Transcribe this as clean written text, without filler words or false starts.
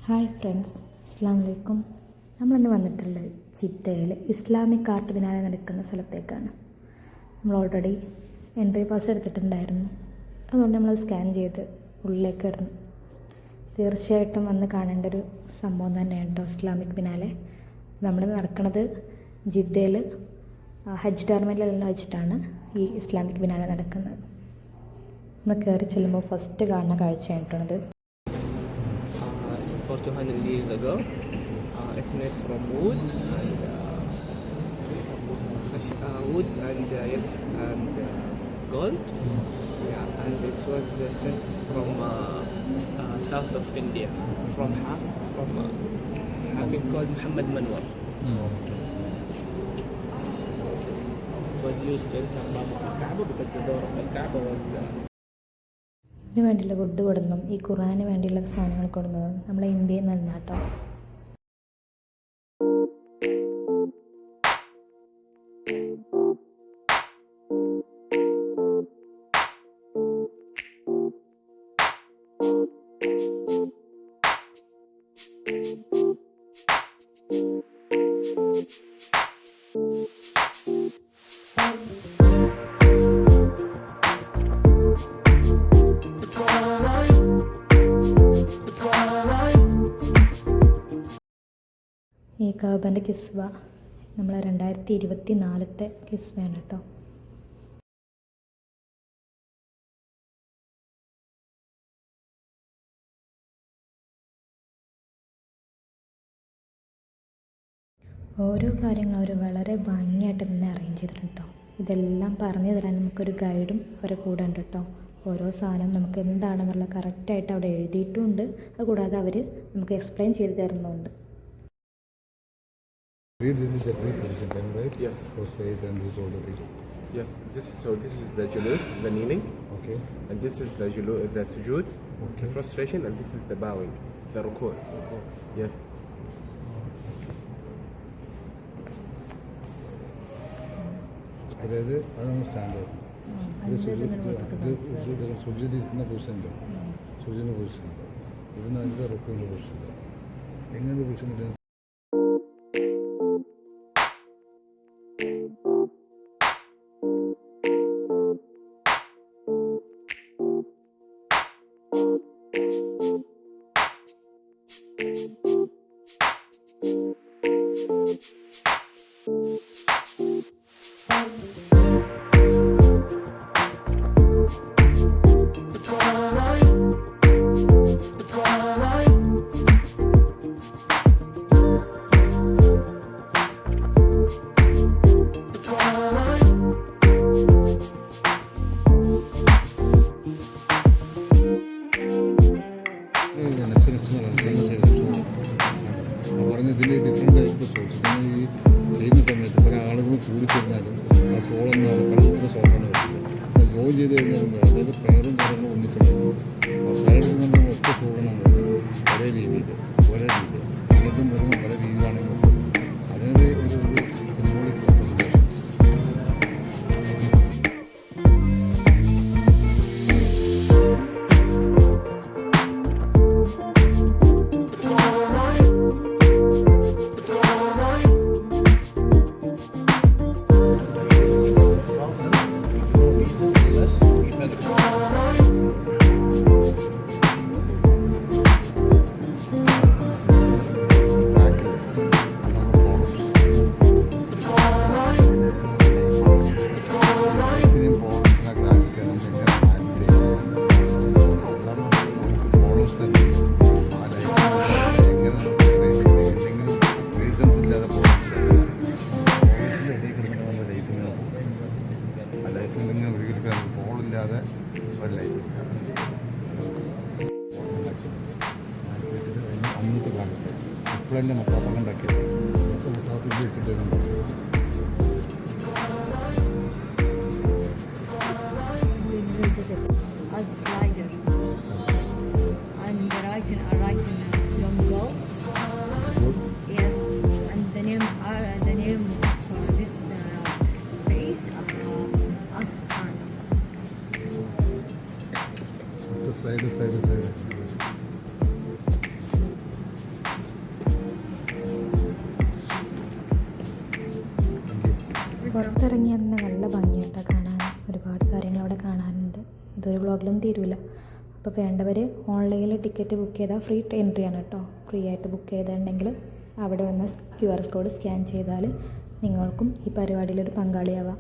Hi friends, അസ്സാം വലൈക്കും. നമ്മളിന്ന് വന്നിട്ടുള്ളത് ജിദ്ദയിൽ ഇസ്ലാമിക് ആർട്ട് ബിനാലെ നടക്കുന്ന സ്ഥലത്തേക്കാണ്. നമ്മൾ ഓൾറെഡി എൻട്രി പാസ് എടുത്തിട്ടുണ്ടായിരുന്നു, അതുകൊണ്ട് നമ്മളത് സ്കാൻ ചെയ്ത് ഉള്ളിലേക്ക് കിടന്നു. തീർച്ചയായിട്ടും വന്ന് കാണേണ്ട ഒരു സംഭവം തന്നെയാണ് കേട്ടോ ഇസ്ലാമിക് ബിനാലെ. നമ്മൾ നടക്കുന്നത് ജിദ്ദയിൽ ഹജ്ജ് ടെർമിനലിൽ വെച്ചിട്ടാണ് ഈ ഇസ്ലാമിക് ബിനാലെ നടക്കുന്നത്. നമ്മൾ കയറി ചെല്ലുമ്പോൾ ഫസ്റ്റ് കാണുന്ന കാഴ്ചയായിട്ടുള്ളത് 200 years ago. It's made from wood and yes, and gold. Yeah, and it was sent from south of India, from Hakim called Muhammad Manwar. It was used to enter Bab al-Kaaba because the door of al-Kaaba was ഇതിന് വേണ്ടിയുള്ള would കൊടുന്നതും ഈ ഖുറാന് വേണ്ടിയുള്ള സാധനങ്ങൾ കൊടുന്നതും നമ്മളെ ഇന്ത്യയിൽ നിന്ന് കേട്ടോ. ഈ കാബൻ്റെ കിസ്വ നമ്മളെ 2024 കിസ്വയാണ് കേട്ടോ. ഓരോ കാര്യങ്ങളും അവർ വളരെ ഭംഗിയായിട്ട് തന്നെ അറേഞ്ച് ചെയ്തിട്ടുണ്ട് കേട്ടോ. ഇതെല്ലാം പറഞ്ഞു തരാൻ നമുക്കൊരു ഗൈഡും അവരെ കൂടെ ഉണ്ട് കേട്ടോ. ഓരോ സാധനം നമുക്ക് എന്താണെന്നുള്ള കറക്റ്റായിട്ട് അവിടെ എഴുതിയിട്ടുമുണ്ട്. അതുകൂടാതെ അവർ നമുക്ക് എക്സ്പ്ലെയിൻ ചെയ്ത് തരുന്നുണ്ട്. This is the pre-position time, right? Yes. So straight and this all the things. yes. This is the julus, the kneeling, Okay. and this is the sujood, Okay. the prostration, and this is the bowing, the ruku'. Yes. അതായത് അത് നമ്മൾ stand സൂചിക്കുന്ന position ഉണ്ട്, സൂചിൻ്റെ position ഉണ്ട്, ഇതിന് അതിൻ്റെ റൊക്കിൻ്റെ position ഉണ്ട്. എങ്ങനെ position ഉണ്ട്? പറഞ്ഞ ഇതിൻ്റെ ഡിഫറെൻറ്റ് ടൈപ്പ് സോൾസ് ഈ ചെയ്യുന്ന സമയത്ത് പല ആളുകളും കൂടി ചെന്നാലും ആ സോളൊന്നും അവിടെ പല സോളാണ് വരുന്നത്. ജോയിൻ ചെയ്ത് കഴിഞ്ഞാലും അതായത് പ്രയറും കാര്യങ്ങളും ഒന്നിച്ചുണ്ടാകും. ആ പ്രയർ നമ്മൾ ഒറ്റ സോളാണ് വരുന്നത്. ഒരേ രീതിയിൽ പലതും വരുന്ന പല രീതിയിലാണെങ്കിൽ അതിനൊരു ഒരു സിംബോളിക് റെപ്രസെൻറ്റേഷൻസ്. പോളില്ലാതെ ഒരു ലൈഫ് അന്നത്തെ കാലത്ത് ഇപ്പോഴെല്ലാം മുട്ടാപ്പങ്ങൾ ഉണ്ടാക്കിയത് മുട്ടാപ്പിൽ വെച്ചിട്ട് a slider and writing long goal. Yes, and the name of this place Asif Khan. Slide പുറത്തിറങ്ങിയാൽ തന്നെ നല്ല ഭംഗിയായിട്ടോ കാണാൻ, ഒരുപാട് കാര്യങ്ങൾ അവിടെ കാണാനുണ്ട്. ഇതൊരു വ്ളോഗിലൊന്നും തീരൂല. അപ്പോൾ വേണ്ടവർ ഓൺലൈനിൽ ടിക്കറ്റ് ബുക്ക് ചെയ്താൽ ഫ്രീ എൻട്രി ആണ് കേട്ടോ. ഫ്രീ ആയിട്ട് ബുക്ക് ചെയ്തിട്ടുണ്ടെങ്കിൽ അവിടെ വന്ന് QR കോഡ് സ്കാൻ ചെയ്താൽ നിങ്ങൾക്കും ഈ പരിപാടിയിലൊരു പങ്കാളിയാവാം.